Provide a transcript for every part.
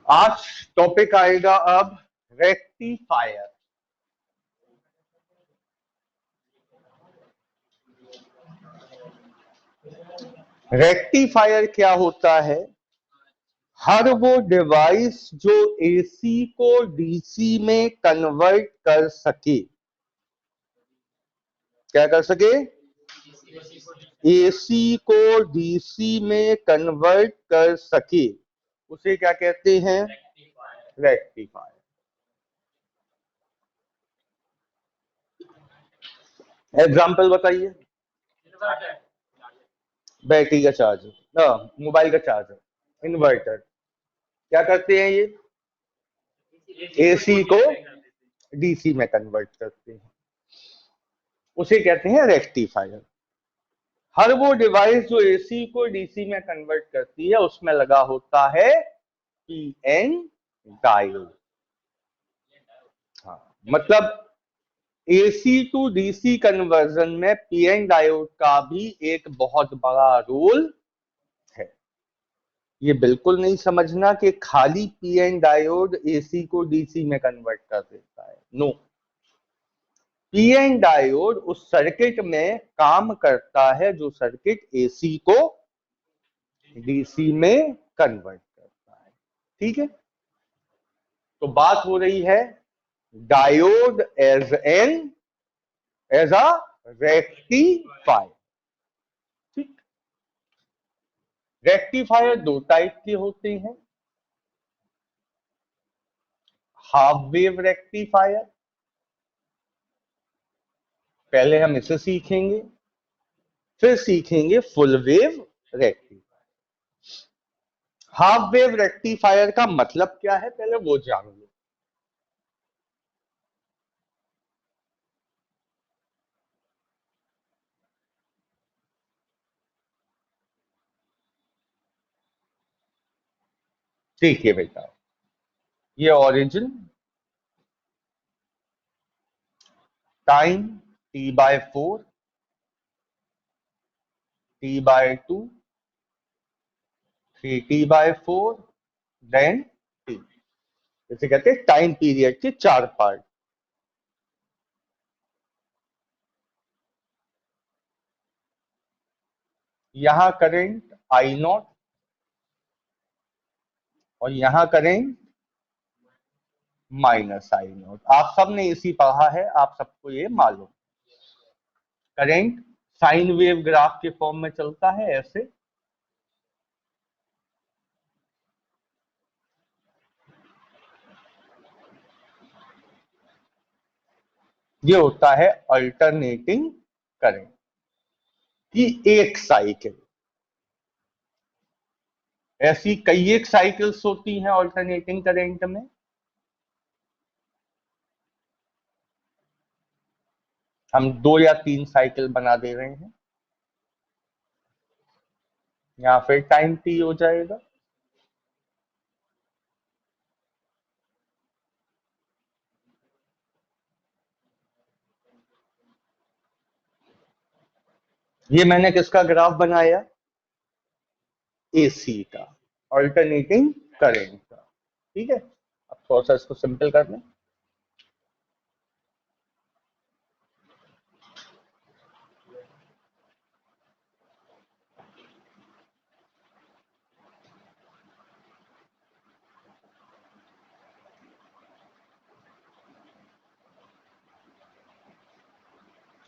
आज टॉपिक आएगा अब रेक्टिफायर। रेक्टिफायर क्या होता है? हर वो डिवाइस जो एसी को डीसी में कन्वर्ट कर सके। क्या कर सके? एसी को डीसी में कन्वर्ट कर सके, उसे क्या कहते हैं? रेक्टिफायर। एग्जाम्पल बताइए। बैटरी का चार्जर, मोबाइल का चार्जर, इन्वर्टर। क्या करते हैं ये? एसी को डीसी में कन्वर्ट करते हैं, उसे कहते हैं रेक्टिफायर। हर वो डिवाइस जो एसी को डीसी में कन्वर्ट करती है उसमें लगा होता है पीएन डायोड। हाँ, मतलब एसी टू डीसी कन्वर्जन में पीएन डायोड का भी एक बहुत बड़ा रोल है। ये बिल्कुल नहीं समझना कि खाली पीएन डायोड एसी को डीसी में कन्वर्ट कर देता है। नो, पीएन डायोड उस सर्किट में काम करता है जो सर्किट एसी को डीसी में कन्वर्ट करता है। ठीक है, तो बात हो रही है डायोड एज अ रेक्टिफायर। ठीक, रेक्टिफायर दो टाइप के होते हैं। हाफ वेव रेक्टिफायर, पहले हम इसे सीखेंगे, फिर सीखेंगे full wave rectifier. Half wave rectifier का मतलब क्या है, पहले वो जान लो। देखिए बेटा, ये origin, time T/4, T/2, 3T/4, then T। इसे कहते हैं टाइम पीरियड के चार पार्ट। यहां करंट I0 और यहां करेंट -I0। आप सबने इसी पढ़ा है, आप सबको ये मालूम। करंट साइन वेव ग्राफ के फॉर्म में चलता है ऐसे। ये होता है अल्टरनेटिंग करंट की एक साइकिल। ऐसी कई एक साइकिल्स होती हैं अल्टरनेटिंग करंट में। हम 2 या 3 साइकिल बना दे रहे हैं, या फिर टाइम टी हो जाएगा। ये मैंने किसका ग्राफ बनाया? एसी का, अल्टरनेटिंग करंट का। ठीक है, अब थोड़ा सा इसको सिंपल कर लें।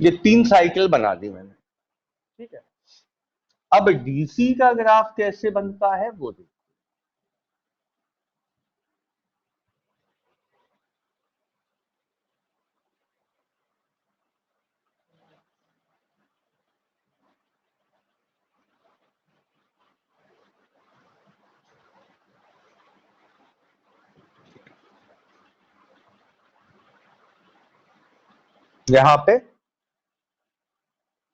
ये 3 साइकिल बना दी मैंने। ठीक है, अब डीसी का ग्राफ कैसे बनता है वो देखो। यहां पे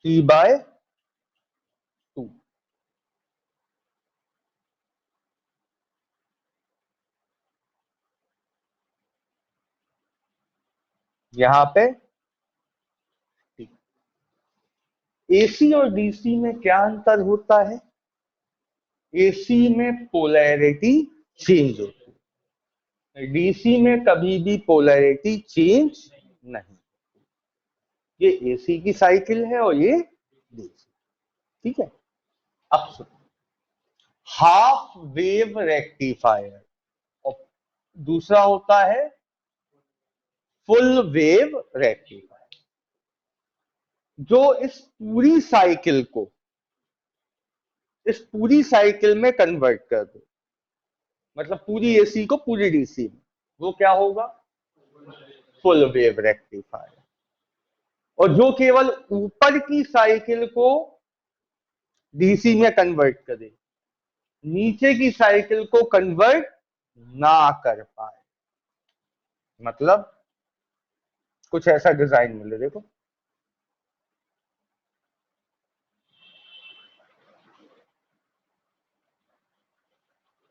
T/2, यहां पे T। एसी और डीसी में क्या अंतर होता है? एसी में पोलैरिटी चेंज होती है, डीसी में कभी भी पोलैरिटी चेंज नहीं। ये एसी की साइकिल है और ये डीसी। ठीक है, अब सुनो, हाफ वेव रेक्टिफायर और दूसरा होता है फुल वेव रेक्टिफायर, जो इस पूरी साइकिल में कन्वर्ट कर दो, मतलब पूरी एसी को पूरी डीसी में, वो क्या होगा? Full wave rectifier. और जो केवल ऊपर की साइकिल को डीसी में कन्वर्ट करे, नीचे की साइकिल को कन्वर्ट ना कर पाए, मतलब कुछ ऐसा डिजाइन मिले। देखो,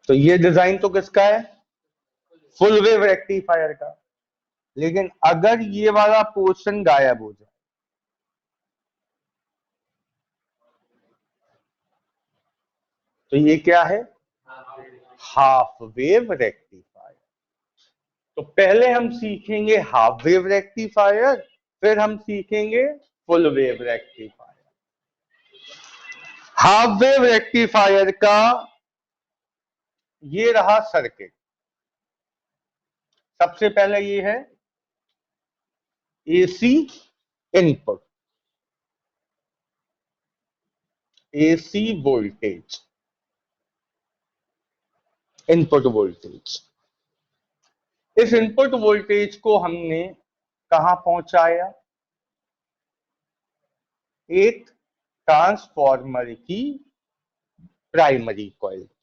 तो ये डिजाइन तो किसका है? फुल वेव रेक्टिफायर का। लेकिन अगर ये वाला पोर्शन गायब हो जाए, तो ये क्या है? Half wave rectifier. तो पहले हम सीखेंगे हाफ वेव रेक्टिफायर, फिर हम सीखेंगे full wave rectifier. Half wave rectifier का ये रहा सर्किट। सबसे पहले ये है AC input, AC voltage, input voltage. इस इनपुट वोल्टेज को हमने कहां पहुंचाया? एक ट्रांसफॉर्मर की प्राइमरी कॉइल पर।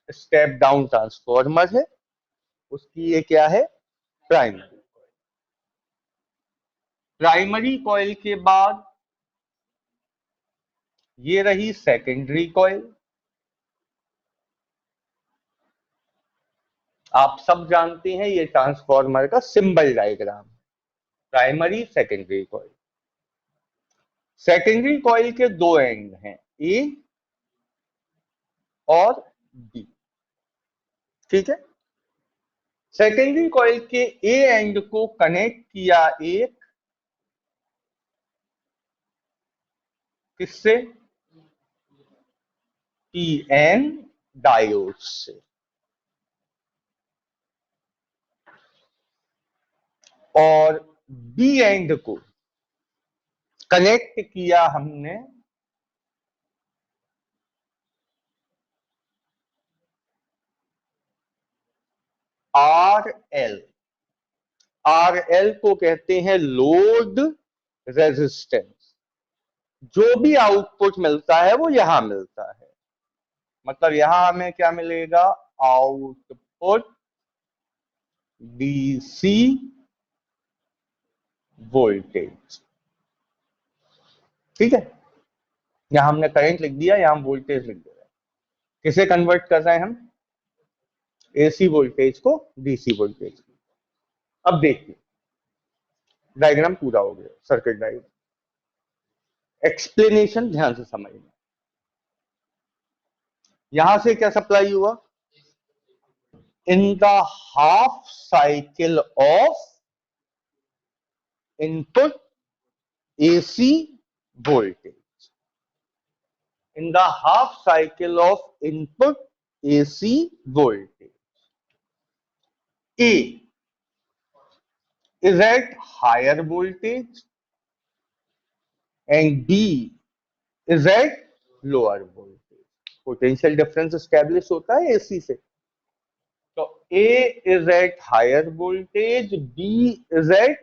स्टेप डाउन ट्रांसफॉर्मर है, उसकी ये क्या है? प्राइमरी। प्राइमरी कॉइल के बाद ये रही सेकेंडरी कॉइल। आप सब जानते हैं ये ट्रांसफॉर्मर का symbol diagram, primary secondary coil. Secondary coil के दो एंड हैं, ए और बी। ठीक है, सेकेंडरी कॉइल के ए एंड को कनेक्ट किया एक किससे? पीएन डायोड से। और बी एंड को कनेक्ट किया हमने आरएल। आरएल को कहते हैं लोड रेजिस्टेंस। जो भी आउटपुट मिलता है वो यहां मिलता है, मतलब यहां हमें क्या मिलेगा? Output DC voltage. ठीक है, यहां हमने करंट लिख दिया, यहां वोल्टेज लिख दिया। किसे कन्वर्ट कर रहे हैं हम? एसी वोल्टेज को डीसी वोल्टेज। अब देखिए, डायग्राम पूरा हो गया, सर्किट डायग्राम। एक्सप्लेनेशन ध्यान से समझना। यहां से क्या सप्लाई हुआ? In the half cycle of input AC voltage, in the half cycle of input AC voltage. A is at higher voltage and B is at lower voltage. Potential difference establish होता है AC से। तो A is at higher voltage, B is at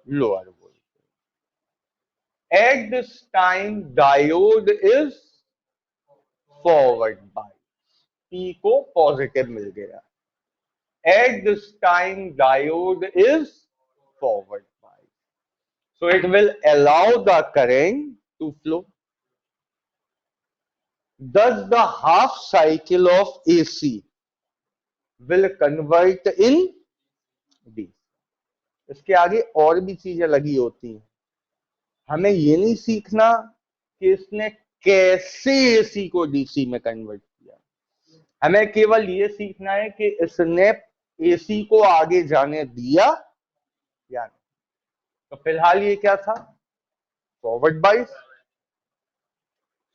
lower voltage. At this time diode is forward bias, P को positive मिल गया। At this time diode is forward bias, so it will allow the current to flow. Thus the half cycle of AC will convert in DC. इसके आगे और भी चीजें लगी होती हैं, हमें ये नहीं सीखना कि इसने कैसे एसी को डीसी में कन्वर्ट किया, हमें केवल ये सीखना है कि इसने एसी को आगे जाने दिया या नहीं? तो फिलहाल ये क्या था, फॉरवर्ड बाइस.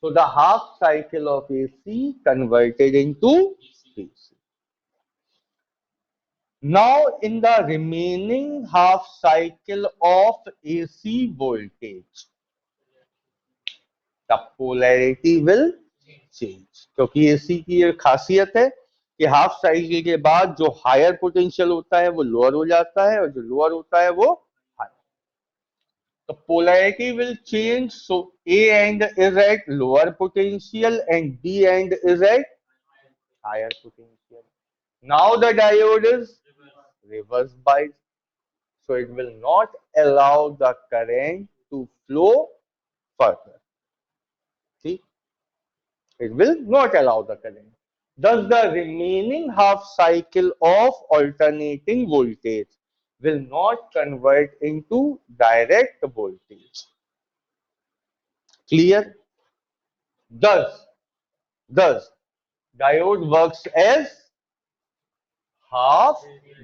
So the half cycle of AC converted into DC. Now in the remaining half cycle of AC voltage, the polarity will change. क्योंकि AC की ये खासियत है कि हाफ साइकिल के बाद जो हायर पोटेंशियल होता है वो लोअर हो जाता है और जो लोअर होता है वो higher. The polarity will change, so A end is at lower potential and B end is at higher potential. Now the diode is reverse biased, so it will not allow the current to flow further. See, it will not allow the current. Thus, the remaining half cycle of alternating voltage will not convert into direct voltage. Clear? Thus, diode works as half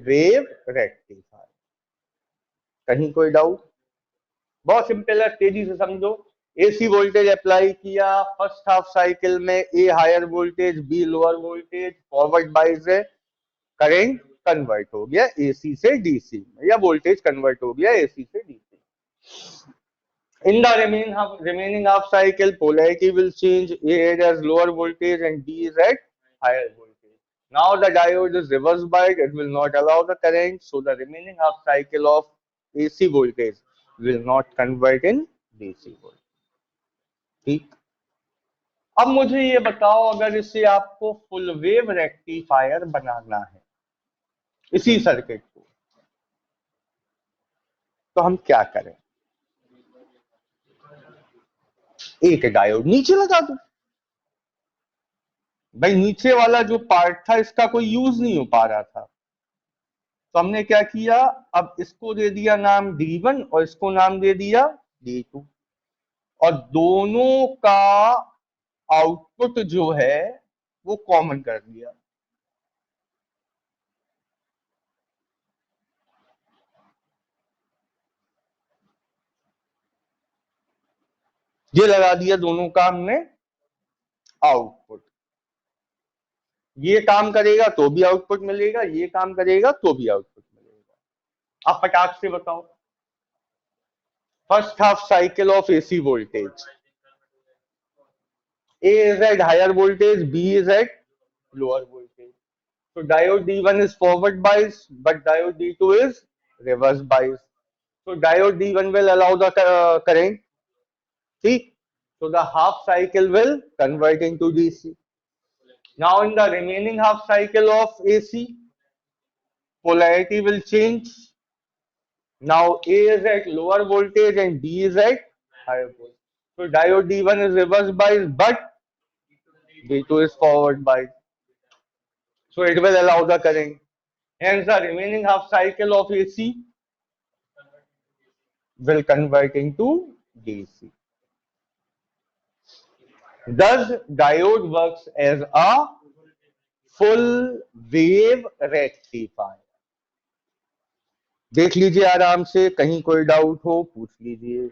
wave rectifier. कहीं कोई doubt? बहुत simple है, तेजी से समझो. AC voltage apply किया first half cycle में, A higher voltage B lower voltage, forward bias है, करंट कन्वर्ट हो गया एसी से डीसी में, या वोल्टेज कन्वर्ट हो गया एसी से DC. In the remaining half cycle, polarity will change. A has lower voltage and B is at higher voltage. Now the diode is reverse biased. It will not allow the current. So the remaining half cycle of AC voltage will not convert in DC voltage. ठीक. अब मुझे ये बताओ, अगर इसे आपको full wave rectifier बनाना है इसी सर्किट को, तो हम क्या करें? एक डायोड नीचे लगा दो. भाई नीचे वाला जो पार्ट था इसका कोई यूज नहीं हो पा रहा था, तो हमने क्या किया, अब इसको दे दिया नाम D1 और इसको नाम दे दिया D2, और दोनों का आउटपुट जो है वो कॉमन कर दिया. ये लगा दिया दोनों का हमने आउटपुट. ये काम करेगा तो भी आउटपुट मिलेगा, ये काम करेगा तो भी आउटपुट मिलेगा. अब फटाक से बताओ, first half cycle of AC voltage, A is at higher voltage, B is at lower voltage. So diode D1 is forward bias, but diode D2 is reverse bias. So diode D1 will allow the current. See, so the half cycle will convert into DC. Now in the remaining half cycle of AC, polarity will change. Now A is at lower voltage and B is at higher voltage. So diode D1 is reverse bias, but D2 is forward bias. So it will allow the current. Hence the remaining half cycle of AC will convert into DC. Thus, diode works as a full wave rectifier. देख लीजिए आराम से, कहीं कोई doubt हो पूछ लीजिए.